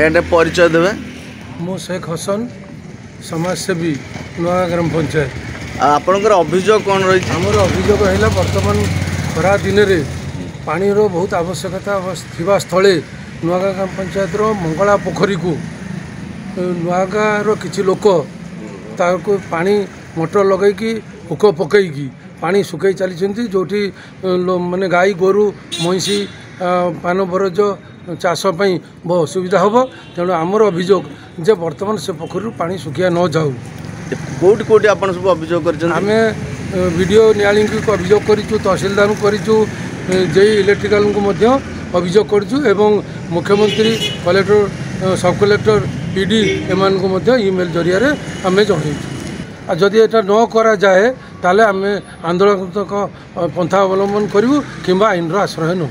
आगे परिचय देवे। मु शेख हसन समाजसेवी नुआ ग्राम पंचायत। आपणकर अभियोग कौन रही? आमर अभियोग है बर्तमान खरा दिन में पानीर बहुत आवश्यकता थिबा स्थले नुआगाँ ग्राम पंचायत मंगला पोखरी को नुआगाँर किछि लोक ताको पानी मोटर लगैकी हुक पकईकी पानी सुखई चली जोटी माने गाई गोरु महिषी पान बरज चाषपाई बहुत असुविधा हम। तेणु आमर अभियोग जे बर्तमान से पोखरी पानी सुखिया न जाऊ। कौटी कौटी आप सब अभियोग कर? आम वीडियो नियाली को अभियोग करूँ, तहसीलदार को करूँ, जे इलेक्ट्रिकाल को अभियोग करूँ एवं मुख्यमंत्री कलेक्टर सब कलेक्टर पीडी एमान को ईमेल जरिया आम जन। जदि एटा न करा जाए ताले आम आंदोलन पंथा अवलंबन करूँ कि आईन आश्रय नौ।